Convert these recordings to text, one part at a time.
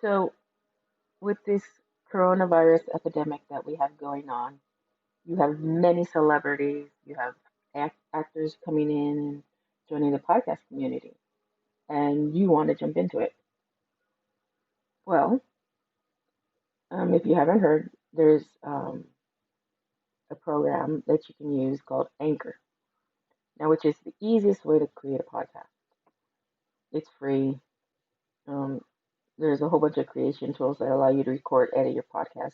So, with this coronavirus epidemic that we have going on, you have many celebrities, you have actors coming in and joining the podcast community, and you want to jump into it. Well, if you haven't heard, there's a program that you can use called Anchor, now, which is the easiest way to create a podcast. It's free. Um, there's a whole bunch of creation tools that allow you to record, edit your podcast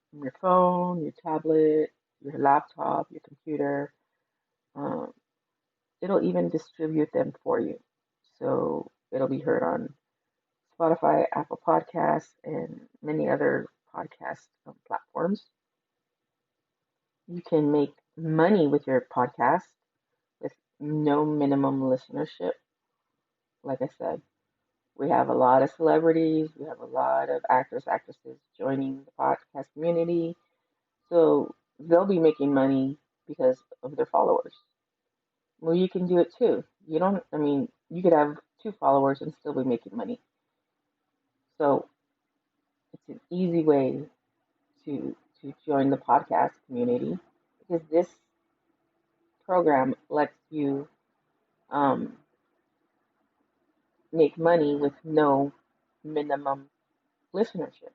from your phone, your tablet, your laptop, your computer. Um, it'll even distribute them for you. So it'll be heard on Spotify, Apple Podcasts, and many other podcast platforms. You can make money with your podcast with no minimum listenership. Like I said, we have a lot of celebrities, we have a lot of actors, actresses joining the podcast community. So they'll be making money because of their followers. Well, you can do it too. You could have two followers and still be making money. So it's an easy way to join the podcast community because this program lets you um, make money with no minimum listenership.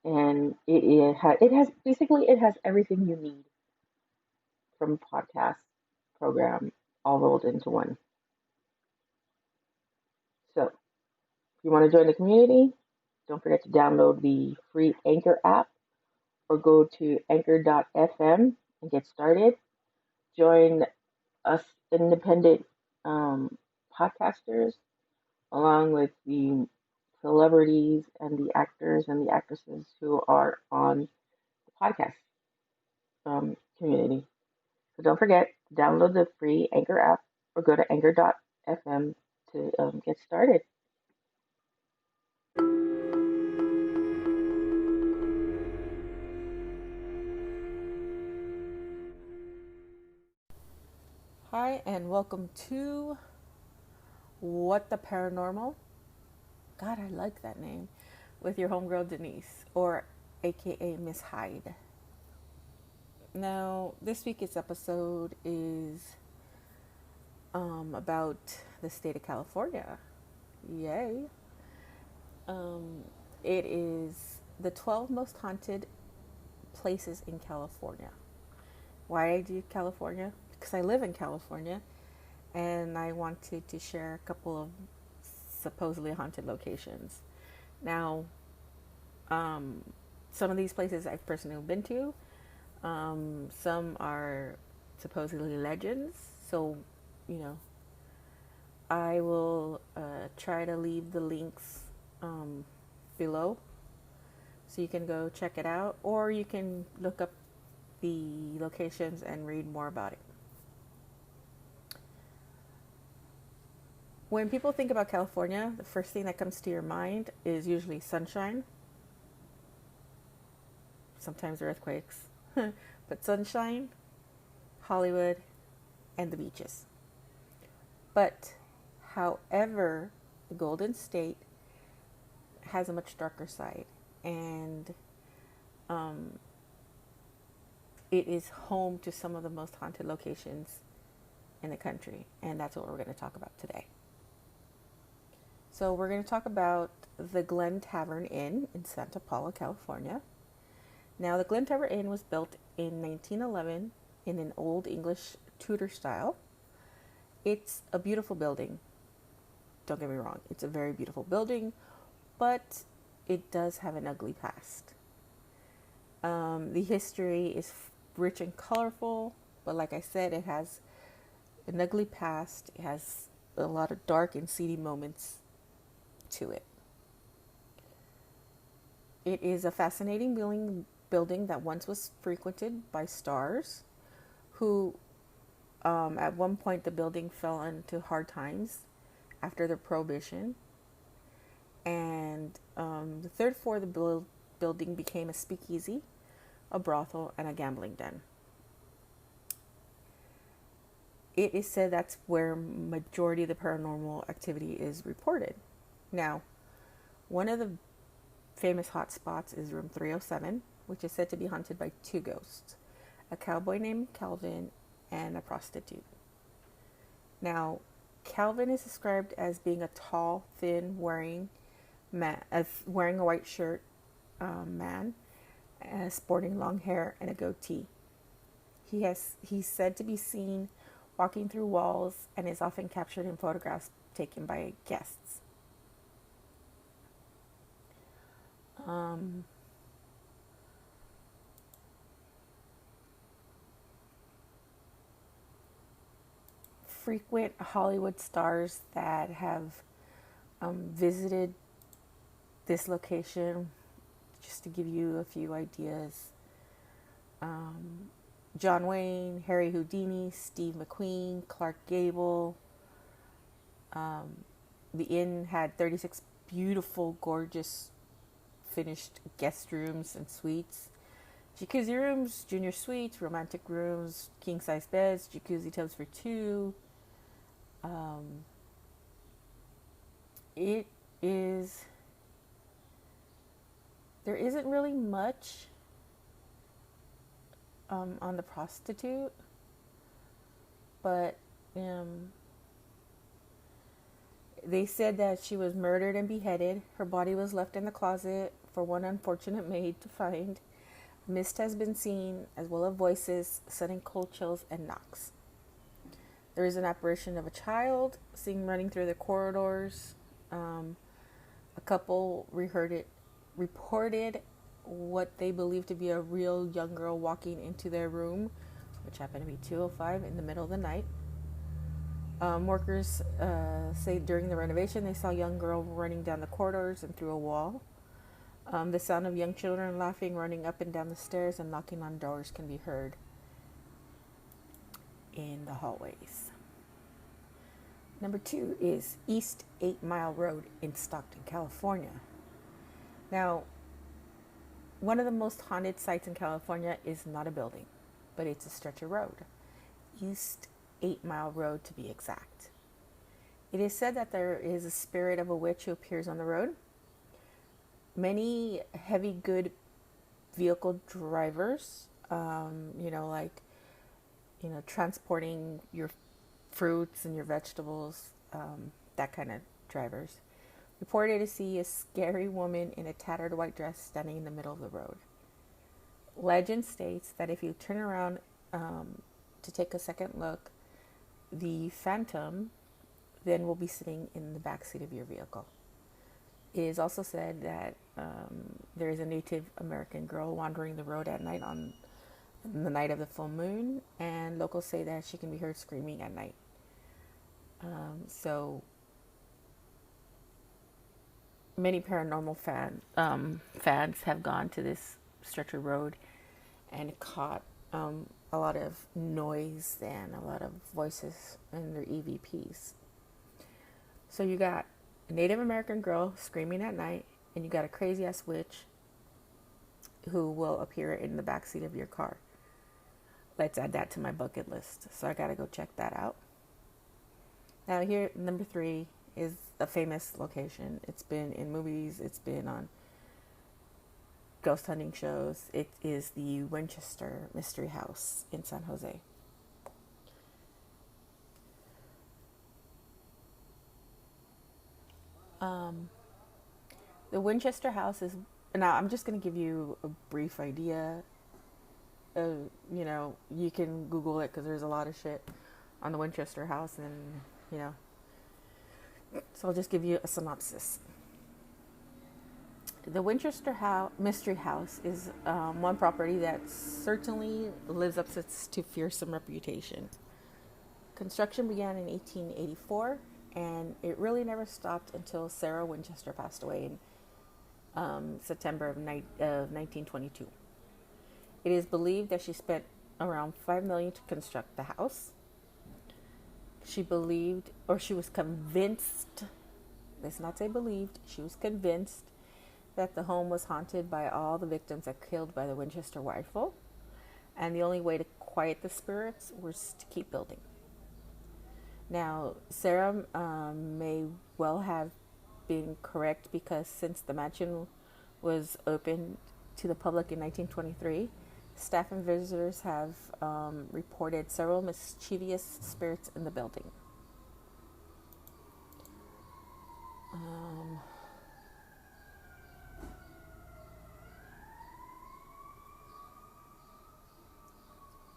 And it has everything you need from a podcast program all rolled into one. So if you want to join the community, don't forget to download the free Anchor app or go to anchor.fm and get started. Join us independent um, podcasters along with the celebrities and the actors and the actresses who are on the podcast community. So don't forget, download the free Anchor app or go to anchor.fm to get started. Hi, and welcome to What the Paranormal. God, I like that name. With your homegirl Denise, or aka Miss Hyde. Now, this week's episode is about the state of California. Yay! Um, it is the 12 most haunted places in California. Why I do California? Because I live in California, and I wanted to share a couple of supposedly haunted locations. Now, um, some of these places I've personally been to. Some are supposedly legends. So, you know, I will try to leave the links below so you can go check it out, or you can look up the locations and read more about it. When people think about California, the first thing that comes to your mind is usually sunshine, sometimes earthquakes, but sunshine, Hollywood, and the beaches. But, however, the Golden State has a much darker side, and um, it is home to some of the most haunted locations in the country, and that's what we're going to talk about today. So we're going to talk about the Glen Tavern Inn in Santa Paula, California. Now, the Glen Tavern Inn was built in 1911 in an Old English Tudor style. It's a beautiful building. Don't get me wrong, it's a very beautiful building, but it does have an ugly past. The history is rich and colorful, but like I said, it has an ugly past. It has a lot of dark and seedy moments to it. It is a fascinating building that once was frequented by stars who, at one point, the building fell into hard times after the Prohibition. And the third floor of the building became a speakeasy, a brothel, and a gambling den. It is said that's where majority of the paranormal activity is reported. Now, One of the famous hot spots is room 307, which is said to be haunted by two ghosts, a cowboy named Calvin and a prostitute. Now, Calvin is described as being a tall, thin, wearing a white shirt man, sporting long hair and a goatee. He's said to be seen walking through walls and is often captured in photographs taken by guests. Um, Frequent Hollywood stars that have visited this location, just to give you a few ideas: um, John Wayne, Harry Houdini, Steve McQueen, Clark Gable. Um, the inn had 36 beautiful, gorgeous, finished guest rooms and suites, jacuzzi rooms, junior suites, romantic rooms, king size beds, jacuzzi tubs for two. Um, it is, there isn't really much on the prostitute, but um, they said that she was murdered and beheaded. Her body was left in the closet for one unfortunate maid to find. Mist has been seen, as well as voices, sudden cold chills, and knocks. There is an apparition of a child seen running through the corridors. A couple reported what they believed to be a real young girl walking into their room, which happened to be 205 in the middle of the night. Workers say during the renovation they saw a young girl running down the corridors and through a wall. The sound of young children laughing, running up and down the stairs, and knocking on doors can be heard in the hallways. Number 2 is East 8 Mile Road in Stockton, California. Now, one of the most haunted sites in California is not a building, but it's a stretch of road. East 8 Mile Road, to be exact. It is said that there is a spirit of a witch who appears on the road. Many heavy good vehicle drivers, transporting your fruits and your vegetables, that kind of drivers, reported to see a scary woman in a tattered white dress standing in the middle of the road. Legend states that if you turn around to take a second look, the phantom then will be sitting in the back seat of your vehicle. It is also said that there is a Native American girl wandering the road at night on the night of the full moon, and locals say that she can be heard screaming at night. So many paranormal fans have gone to this stretch of road and caught a lot of noise and a lot of voices in their EVPs. So you got a Native American girl screaming at night, and you got a crazy ass witch who will appear in the backseat of your car. Let's add that to my bucket list. So I gotta go check that out. Now here, number 3 is a famous location. It's been in movies. It's been on ghost hunting shows. It is the Winchester Mystery House in San Jose. The Winchester House is, now I'm just going to give you a brief idea. You can Google it because there's a lot of shit on the Winchester House, and so I'll just give you a synopsis. The Winchester Mystery House is one property that certainly lives up to fearsome reputation. Construction began in 1884, and it really never stopped until Sarah Winchester passed away in September of 1922. It is believed that she spent around $5 million to construct the house. She believed, or she was convinced, let's not say believed, she was convinced that the home was haunted by all the victims that killed by the Winchester rifle, and the only way to quiet the spirits was to keep building. Now, Sarah may well have been correct because since the mansion was opened to the public in 1923, staff and visitors have reported several mischievous spirits in the building. Um,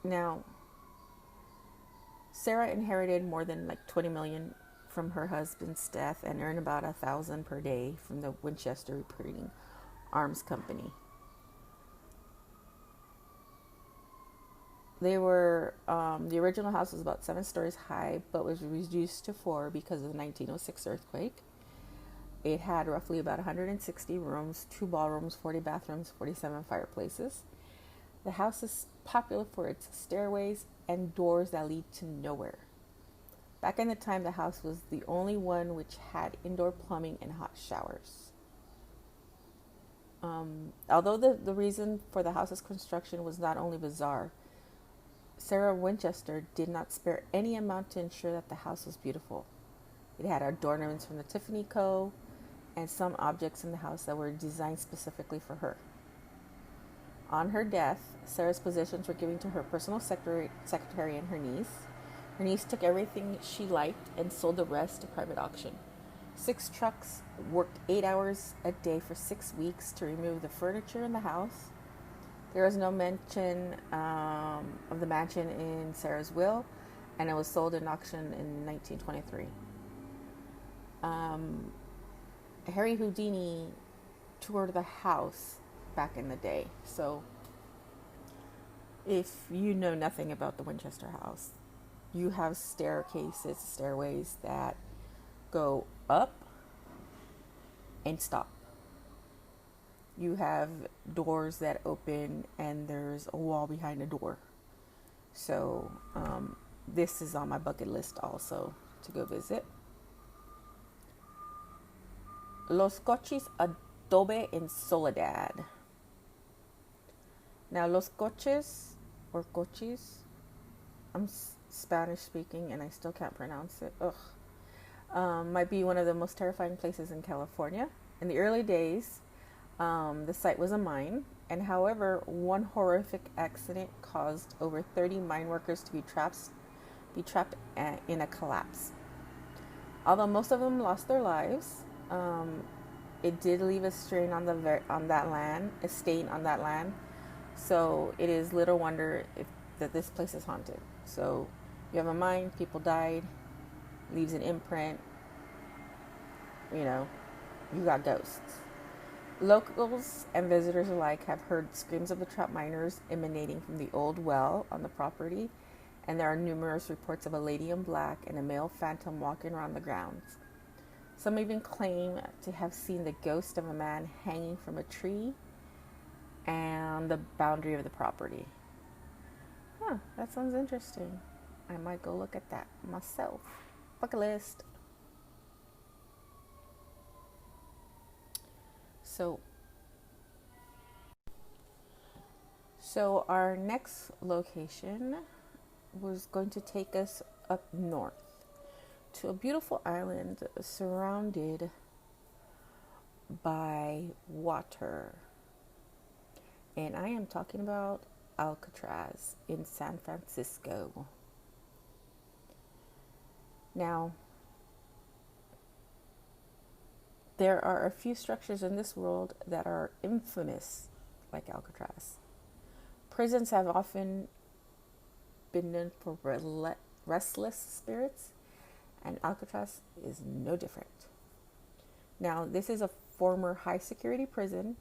Now, Sarah inherited more than like 20 million from her husband's death and earned about 1,000 per day from the Winchester Recruiting Arms Company. The original house was about 7 stories high, but was reduced to 4 because of the 1906 earthquake. It had roughly about 160 rooms, 2 ballrooms, 40 bathrooms, 47 fireplaces. The house is popular for its stairways and doors that lead to nowhere. Back in the time, the house was the only one which had indoor plumbing and hot showers. Although the reason for the house's construction was not only bizarre, Sarah Winchester did not spare any amount to ensure that the house was beautiful. It had adornments from the Tiffany Co. and some objects in the house that were designed specifically for her. On her death, Sarah's possessions were given to her personal secretary and her niece. Her niece took everything she liked and sold the rest to private auction. 6 trucks worked 8 hours a day for 6 weeks to remove the furniture in the house. There was no mention of the mansion in Sarah's will, and it was sold in auction in 1923. Harry Houdini toured the house back in the day. So if you know nothing about the Winchester house, you have stairways that go up and stop. You have doors that open and there's a wall behind the door. So this is on my bucket list also to go visit. Los Coches Adobe en Soledad. Now, Los Coches, or Coches, I'm Spanish speaking and I still can't pronounce it. Might be one of the most terrifying places in California. In the early days, the site was a mine, and however, one horrific accident caused over 30 mine workers to be trapped in a collapse. Although most of them lost their lives, it did leave a stain on that land. So it is little wonder that this place is haunted. So you have a mine, people died, leaves an imprint. You got ghosts. Locals and visitors alike have heard screams of the trapped miners emanating from the old well on the property, and there are numerous reports of a lady in black and a male phantom walking around the grounds. Some even claim to have seen the ghost of a man hanging from a tree and the boundary of the property. That sounds interesting. I might go look at that myself. Bucket list. So our next location was going to take us up north to a beautiful island surrounded by water. And I am talking about Alcatraz in San Francisco. Now, there are a few structures in this world that are infamous, like Alcatraz. Prisons have often been known for restless spirits, and Alcatraz is no different. Now, this is a former high security prison,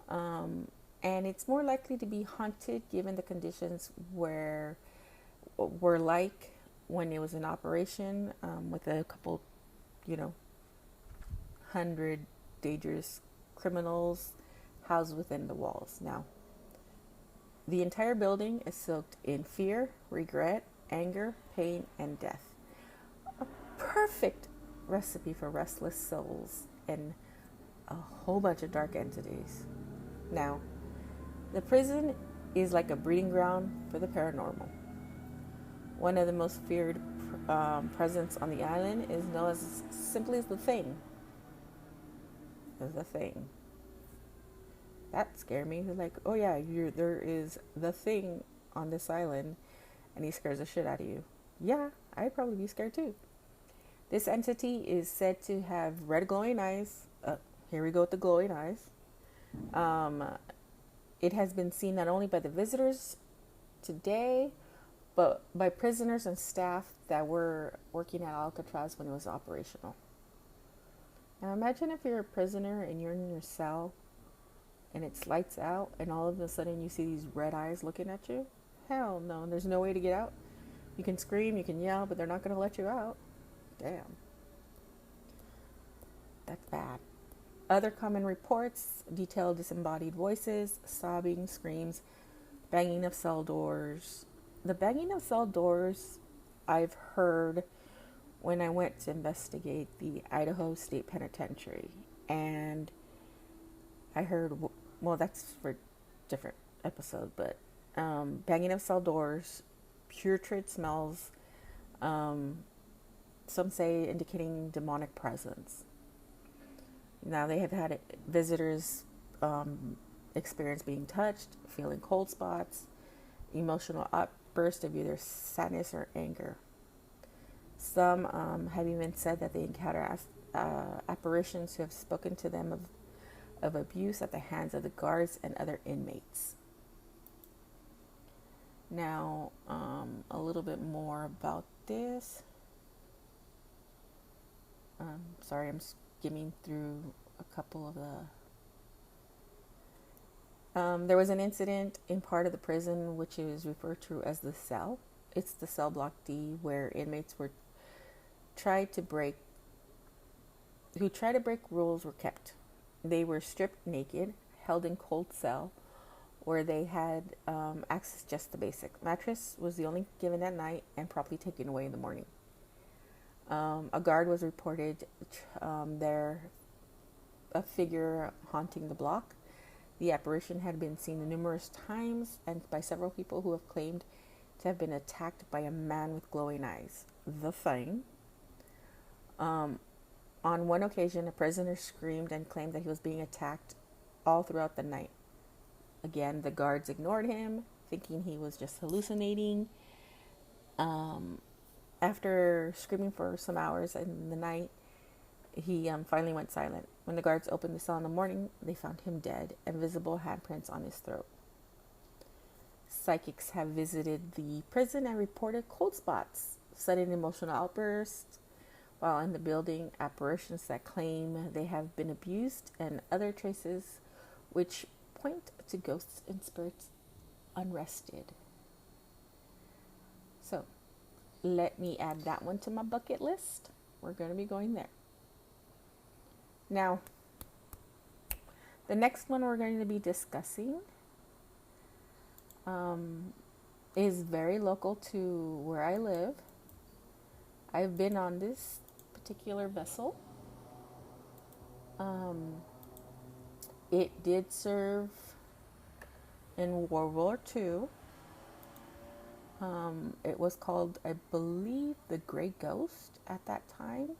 and it's more likely to be haunted given the conditions were like when it was in operation, with a couple, 100 dangerous criminals housed within the walls. Now, the entire building is soaked in fear, regret, anger, pain, and death. A perfect recipe for restless souls and a whole bunch of dark entities. Now, the prison is like a breeding ground for the paranormal. One of the most feared presence on the island is known as simply as the Thing. The Thing. That scared me. He's like, oh yeah, there is the thing on this island, and he scares the shit out of you. Yeah, I'd probably be scared too. This entity is said to have red glowing eyes. Here we go with the glowing eyes. Um, it has been seen not only by the visitors today, but by prisoners and staff that were working at Alcatraz when it was operational. Now imagine if you're a prisoner and you're in your cell and it's lights out and all of a sudden you see these red eyes looking at you. Hell no, there's no way to get out. You can scream, you can yell, but they're not going to let you out. Damn. That's bad. Other common reports detail disembodied voices, sobbing, screams, banging of cell doors. The banging of cell doors I've heard when I went to investigate the Idaho State Penitentiary. And I heard, well, that's for a different episode, but banging of cell doors, putrid smells, some say indicating demonic presence. Now, they have had visitors experience being touched, feeling cold spots, emotional outbursts of either sadness or anger. Some have even said that they encounter apparitions who have spoken to them of abuse at the hands of the guards and other inmates. Now, a little bit more about this. Sorry, I'm skimming through a couple of the... there was an incident in part of the prison which is referred to as the cell. It's the cell block D, where inmates who tried to break rules were kept. They were stripped naked, held in cold cell, where they had access just the basic. Mattress was the only given at night and promptly taken away in the morning. A guard was reported there, a figure haunting the block. The apparition had been seen numerous times and by several people who have claimed to have been attacked by a man with glowing eyes. The Thing. On one occasion, a prisoner screamed and claimed that he was being attacked all throughout the night. Again, the guards ignored him, thinking he was just hallucinating. After screaming for some hours in the night, he finally went silent. When the guards opened the cell in the morning, they found him dead and visible handprints on his throat. Psychics have visited the prison and reported cold spots, sudden emotional outbursts while in the building, apparitions that claim they have been abused, and other traces which point to ghosts and spirits unrested. So, let me add that one to my bucket list. We're going to be going there. Now, the next one we're going to be discussing is very local to where I live. I've been on this particular vessel. It did serve in World War II. It was called, I believe, the Grey Ghost at that time.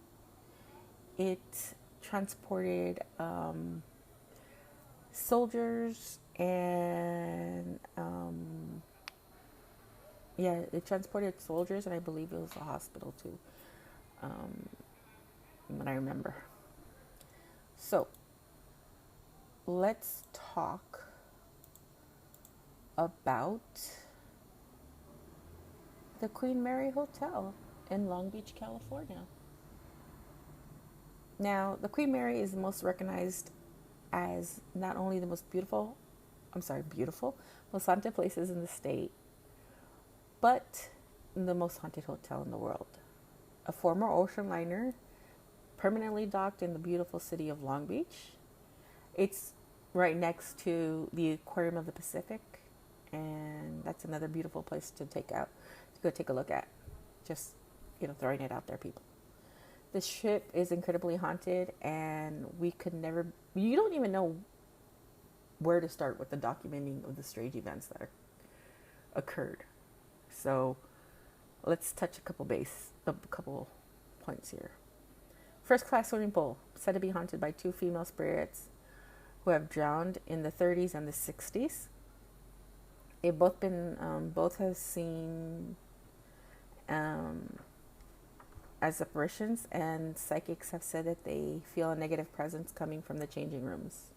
It transported soldiers and it transported soldiers, and I believe it was a hospital too, what I remember. So let's talk about the Queen Mary Hotel in Long Beach, California. Now, the Queen Mary is the most recognized as not only the most most haunted places in the state, but the most haunted hotel in the world. A former ocean liner permanently docked in the beautiful city of Long Beach. It's right next to the Aquarium of the Pacific, and that's another beautiful place to go take a look at. Just, throwing it out there, people. The ship is incredibly haunted, and you don't even know where to start with the documenting of the strange events that occurred. So let's touch a couple points here. First class swimming pool, said to be haunted by two female spirits who have drowned in the 30s and the 60s. They've both been, both have seen um, as apparitions, and psychics have said that they feel a negative presence coming from the changing rooms.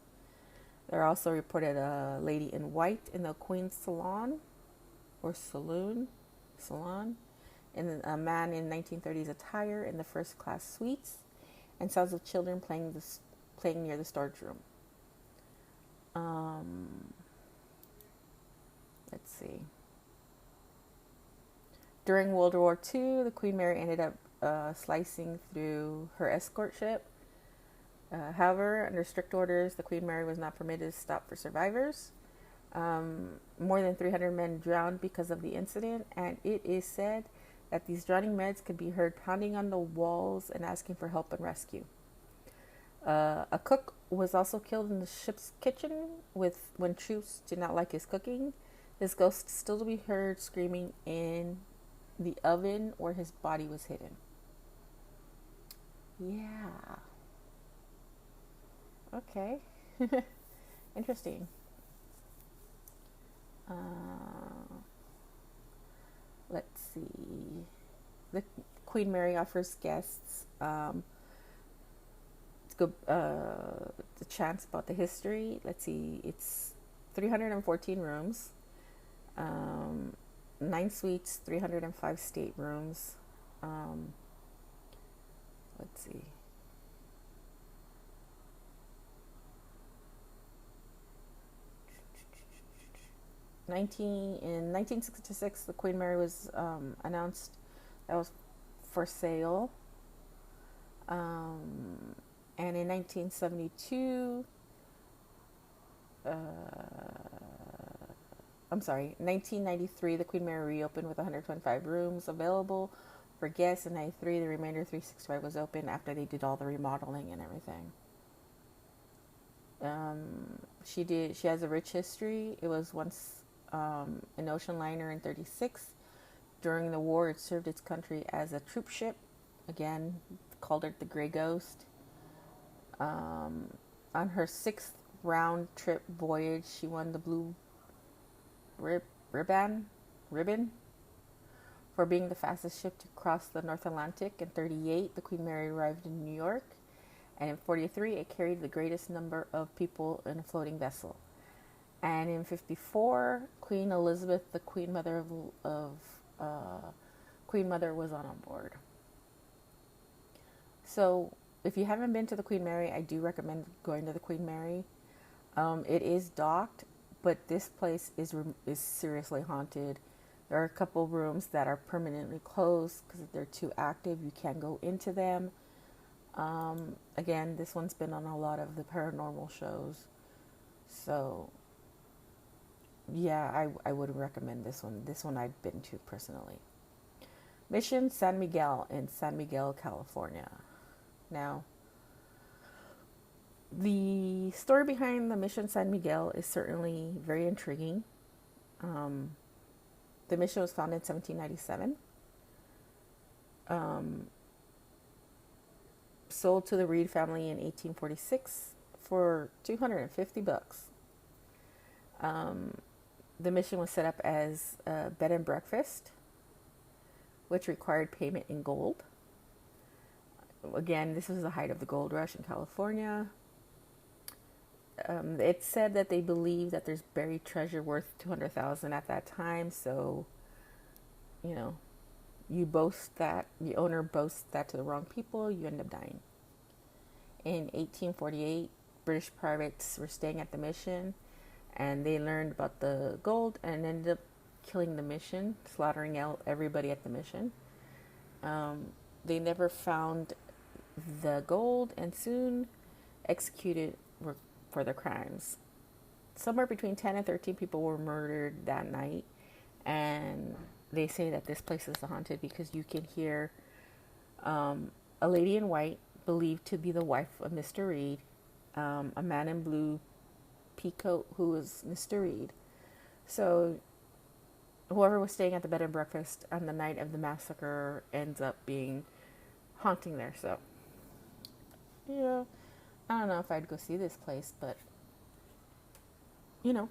There also reported a lady in white in the Queen's Salon or salon, and a man in 1930s attire in the first class suites, and sounds of children playing near the storage room. Let's see. During World War II, the Queen Mary ended up slicing through her escort ship. However, under strict orders, the Queen Mary was not permitted to stop for survivors. More than 300 men drowned because of the incident, and it is said that these drowning men could be heard pounding on the walls and asking for help and rescue. A cook was also killed in the ship's kitchen when troops did not like his cooking. His ghost still to be heard screaming in the oven where his body was hidden. Yeah. Okay. Interesting. Let's see. The Queen Mary offers guests the chance about the history. Let's see. It's 314 rooms, 9 suites, 305 staterooms. Let's see. In 1966, the Queen Mary was announced that was for sale. And in 1972, 1993, the Queen Mary reopened with 125 rooms available for guests. In 93, the remainder 365 was open after they did all the remodeling and everything. She has a rich history. It was once an ocean liner in 36. During the war, it served its country as a troop ship. Again, called it the Grey Ghost. On her 6th round trip voyage, she won the Blue Ribbon for being the fastest ship to cross the North Atlantic. In 38, the Queen Mary arrived in New York, and in 43, it carried the greatest number of people in a floating vessel. And in 54, Queen Elizabeth, the Queen Mother Queen Mother, was on board. So, if you haven't been to the Queen Mary, I do recommend going to the Queen Mary. It is docked, but this place is seriously haunted. There are a couple rooms that are permanently closed because they're too active. You can't go into them. Again, this one's been on a lot of the paranormal shows. So, yeah, I would recommend this one. This one I've been to personally. Mission San Miguel in San Miguel, California. Now, the story behind the Mission San Miguel is certainly very intriguing. The mission was founded in 1797. Sold to the Reed family in 1846 for $250. The mission was set up as a bed and breakfast, which required payment in gold. Again, this was the height of the gold rush in California. It's said that they believe that there's buried treasure worth $200,000 at that time. So, you know, the owner boasts that to the wrong people, you end up dying. In 1848, British privates were staying at the mission, and they learned about the gold and ended up killing the mission, slaughtering out everybody at the mission. They never found the gold and soon executed for their crimes. Somewhere between 10 and 13 people were murdered that night, and they say that this place is haunted because you can hear a lady in white, believed to be the wife of Mr. Reed, a man in blue peacoat who was Mr. Reed. So whoever was staying at the bed and breakfast on the night of the massacre ends up being haunting there. So Yeah, I don't know if I'd go see this place, but you know,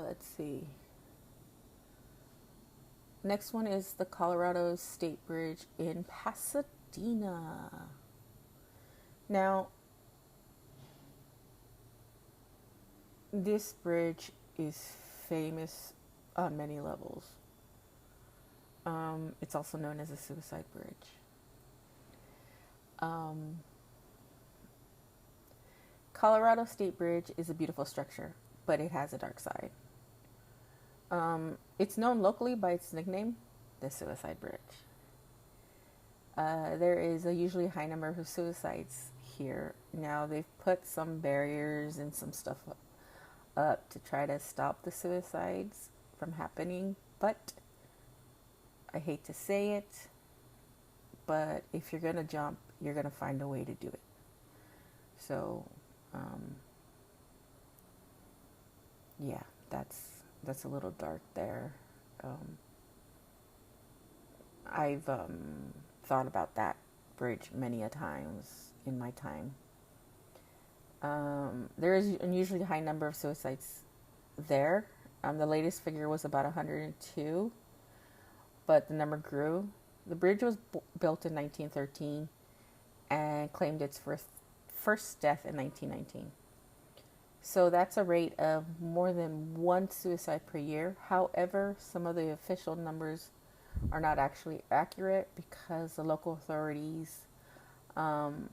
let's see. Next one is the Colorado State Bridge in Pasadena. Now, this bridge is famous on many levels. It's also known as a suicide bridge. Um, Colorado State Bridge is a beautiful structure, but it has a dark side. It's known locally by its nickname, the Suicide Bridge. There is a usually high number of suicides here. Now, they've put some barriers and some stuff up to try to stop the suicides from happening, but I hate to say it, but if you're gonna jump, you're gonna find a way to do it. So, um, yeah, that's a little dark there. Um, I've thought about that bridge many a times in my time. There is an unusually high number of suicides there. The latest figure was about 102, but the number grew. The bridge was built in 1913 and claimed its first death in 1919. So that's a rate of more than one suicide per year. However, some of the official numbers are not actually accurate because the local authorities um,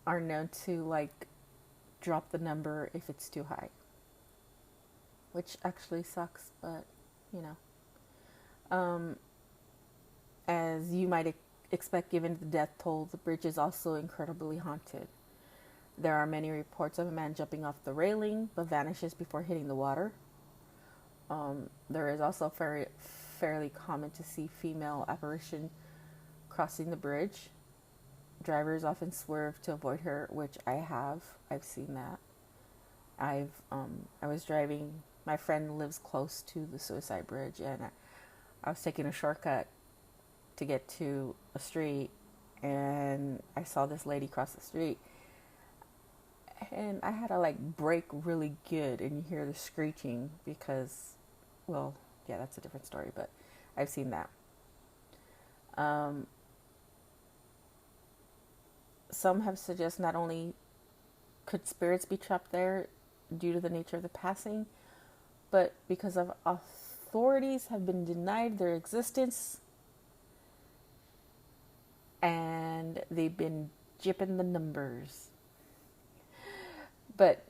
are known to like drop the number if it's too high, which actually sucks, but you know. As you might expect, given the death toll, the bridge is also incredibly haunted. There are many reports of a man jumping off the railing but vanishes before hitting the water. There is also fairly common to see female apparition crossing the bridge. Drivers often swerve to avoid her, which I have. I've seen that. I was driving. My friend lives close to the suicide bridge, and I was taking a shortcut to get to a street, and I saw this lady cross the street, and I had to like brake really good, and you hear the screeching because, well, yeah, that's a different story, but I've seen that. Um, some have suggested not only could spirits be trapped there due to the nature of the passing, but because of authorities have been denied their existence and they've been jipping the numbers. But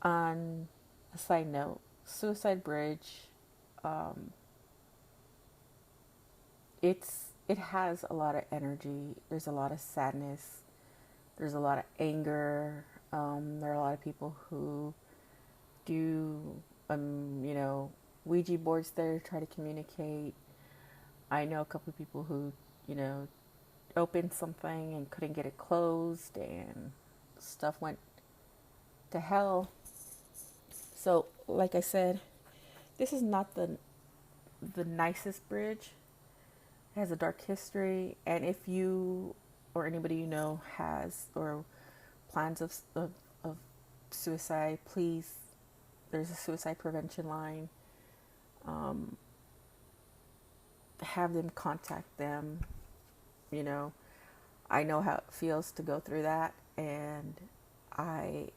on a side note, Suicide Bridge, um, it has a lot of energy. There's a lot of sadness. There's a lot of anger. There are a lot of people who do, you know, Ouija boards there to try to communicate. I know a couple of people who, you know, opened something and couldn't get it closed, and stuff went to hell. So, like I said, this is not the nicest bridge. It has a dark history, and if you or anybody you know has or plans of suicide, please, there's a suicide prevention line. Um, have them contact them. You know, I know how it feels to go through that, and I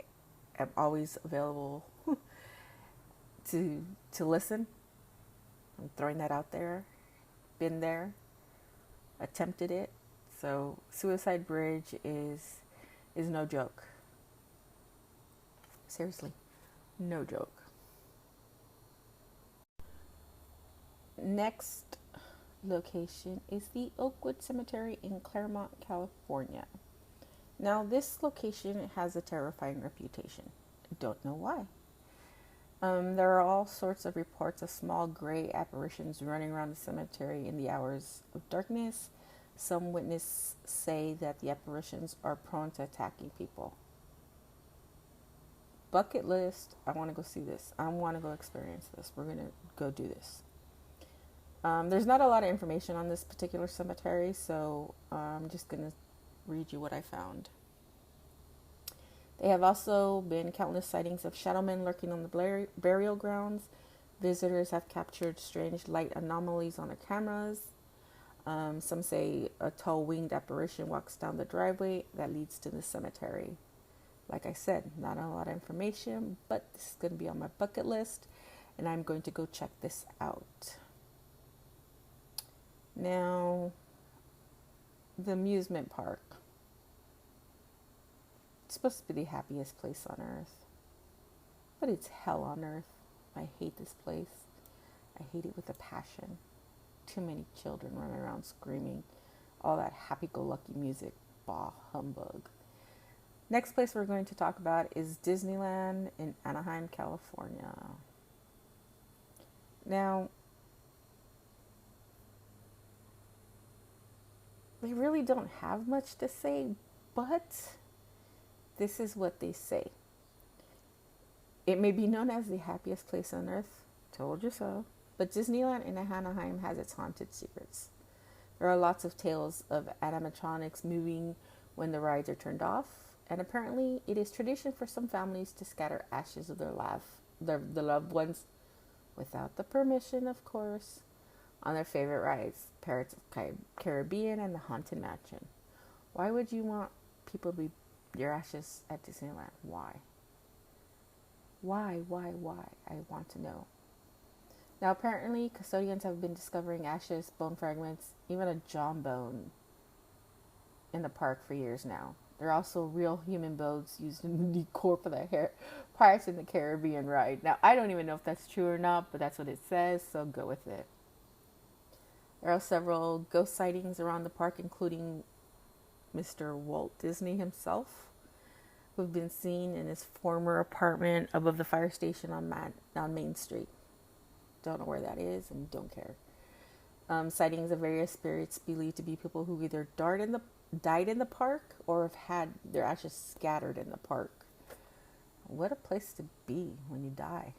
am always available to listen. I'm throwing that out there. Been there, attempted it. So Suicide Bridge is no joke. Seriously, no joke. Next location is the Oakwood Cemetery in Claremont, California. Now, this location has a terrifying reputation. I don't know why. There are all sorts of reports of small gray apparitions running around the cemetery in the hours of darkness. Some witnesses say that the apparitions are prone to attacking people. bucket list. I want to go see this. I want to go experience this. We're going to go do this. There's not a lot of information on this particular cemetery, so I'm just going to read you what I found. There have also been countless sightings of shadow men lurking on the burial grounds. Visitors have captured strange light anomalies on their cameras. Some say a tall winged apparition walks down the driveway that leads to the cemetery. Like I said, not a lot of information, but this is going to be on my bucket list, and I'm going to go check this out. Now, the amusement park. It's supposed to be the happiest place on earth, but it's hell on earth. I hate this place. I hate it with a passion. Too many children running around screaming. All that happy-go-lucky music. Bah, humbug. Next place we're going to talk about is Disneyland in Anaheim, California. Now, they really don't have much to say, but this is what they say. It may be known as the happiest place on earth. Told you so. But Disneyland in Anaheim has its haunted secrets. There are lots of tales of animatronics moving when the rides are turned off, and apparently it is tradition for some families to scatter ashes of their loved ones, without the permission, of course, on their favorite rides, Pirates of Caribbean and the Haunted Mansion. Why would you want people to be your ashes at Disneyland? Why? Why? I want to know. Now, apparently, custodians have been discovering ashes, bone fragments, even a jawbone in the park for years now. There are also real human bones used in the decor for the Pirates in the Caribbean ride. Now, I don't even know if that's true or not, but that's what it says, so go with it. There are several ghost sightings around the park, including Mr. Walt Disney himself, who've been seen in his former apartment above the fire station on Main Street. Don't know where that is and don't care. Sightings of various spirits believed to be people who either died in the park or have had their ashes scattered in the park. What a place to be when you die.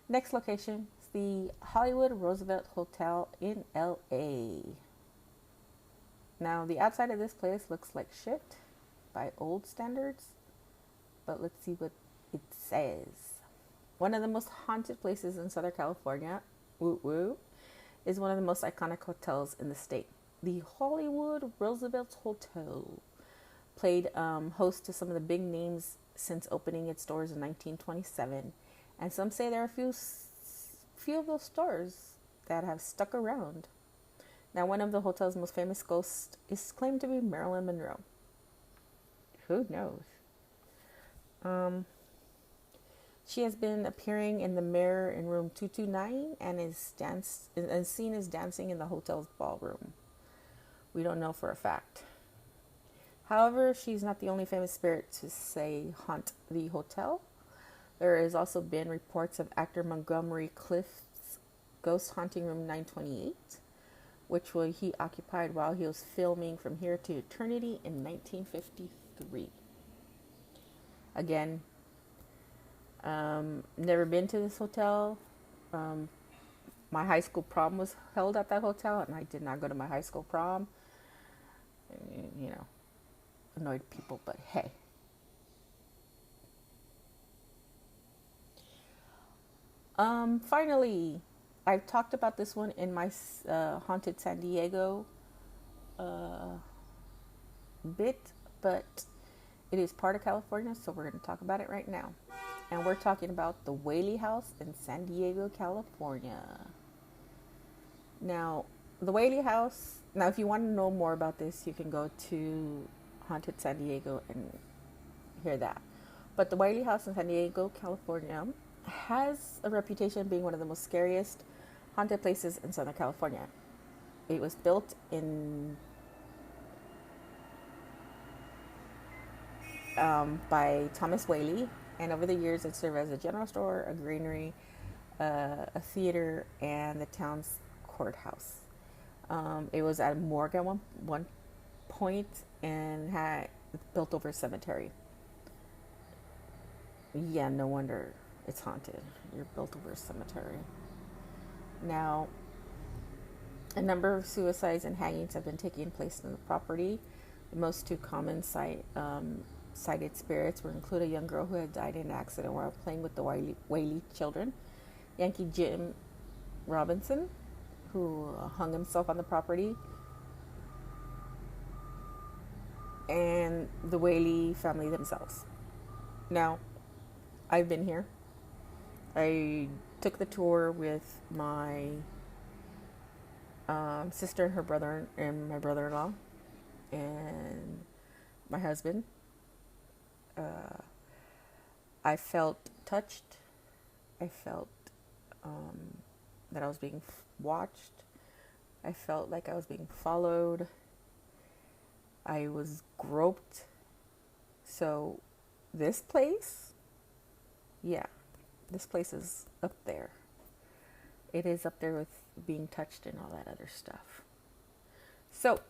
Next location is the Hollywood Roosevelt Hotel in LA. Now, the outside of this place looks like shit by old standards, but let's see what it says. One of the most haunted places in Southern California, is one of the most iconic hotels in the state. The Hollywood Roosevelt Hotel played host to some of the big names since opening its doors in 1927, and some say there are a few of those stars that have stuck around. Now, one of the hotel's most famous ghosts is claimed to be Marilyn Monroe. Who knows? She has been appearing in the mirror in room 229 and is seen as dancing in the hotel's ballroom. We don't know for a fact. However, she's not the only famous spirit to say haunt the hotel. There has also been reports of actor Montgomery Clift's ghost haunting room 928, which he occupied while he was filming From Here to Eternity in 1953. Again, never been to this hotel. My high school prom was held at that hotel, and I did not go to my high school prom. You know, annoyed people, but hey. Finally, I've talked about this one in my Haunted San Diego bit, but it is part of California, so we're going to talk about it right now. And we're talking about the Whaley House in San Diego, California. Now, the Whaley House, now if you want to know more about this, you can go to Haunted San Diego and hear that. But the Whaley House in San Diego, California has a reputation of being one of the most scariest haunted places in Southern California. It was built in by Thomas Whaley, and over the years it served as a general store, a greenery, a theater, and the town's courthouse. It was at a morgue at one point and had built over a cemetery. Yeah, no wonder it's haunted. You're built over a cemetery. Now, a number of suicides and hangings have been taking place on the property. The most two common cited spirits were include a young girl who had died in an accident while playing with the Whaley children, Yankee Jim Robinson, who hung himself on the property, and the Whaley family themselves. Now, I've been here. I took the tour with my sister and her brother and my brother-in-law and my husband. Uh, I felt touched. I felt that I was being watched. I felt like I was being followed. I was groped. So, this place, yeah, this place is up there. It is up there with being touched and all that other stuff. So,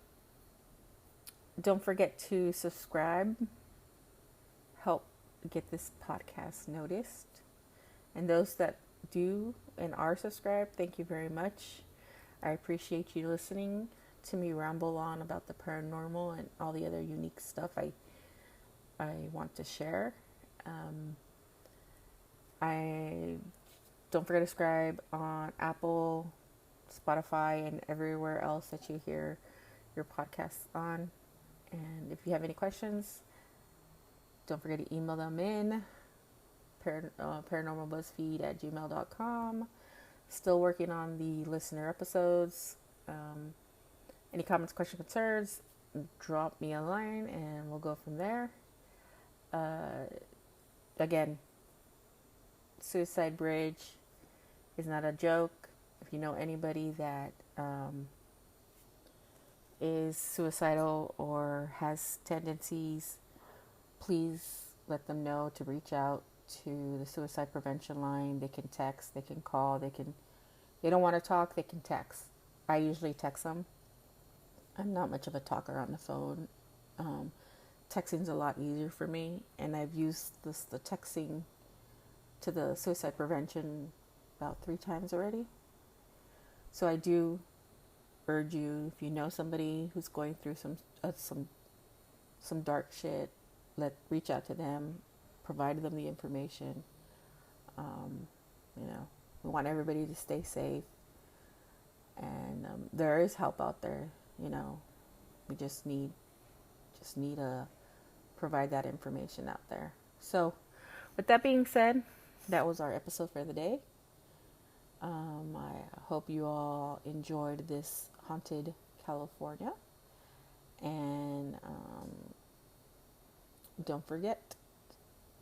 don't forget to subscribe, help get this podcast noticed. And those that do and are subscribed, thank you very much. I appreciate you listening to me ramble on about the paranormal and all the other unique stuff I want to share. I don't forget to subscribe on Apple, Spotify, and everywhere else that you hear your podcasts on. And if you have any questions, don't forget to email them in paranormalbuzzfeed@gmail.com. Still working on the listener episodes. Any comments, questions, concerns, drop me a line and we'll go from there. Again, Suicide Bridge is not a joke. If you know anybody that is suicidal or has tendencies, please let them know to reach out to the suicide prevention line. They can text, they can call, they don't want to talk, they can text. I usually text them. I'm not much of a talker on the phone. Texting's a lot easier for me, and I've used the texting to the suicide prevention about 3 times already. So I do urge you, if you know somebody who's going through some dark shit, reach out to them, provide them the information. You know, we want everybody to stay safe, and there is help out there. You know, we just need to provide that information out there. So, with that being said, that was our episode for the day. I hope you all enjoyed this haunted California, and don't forget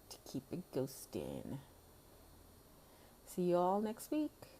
to keep it ghosting. See you all next week.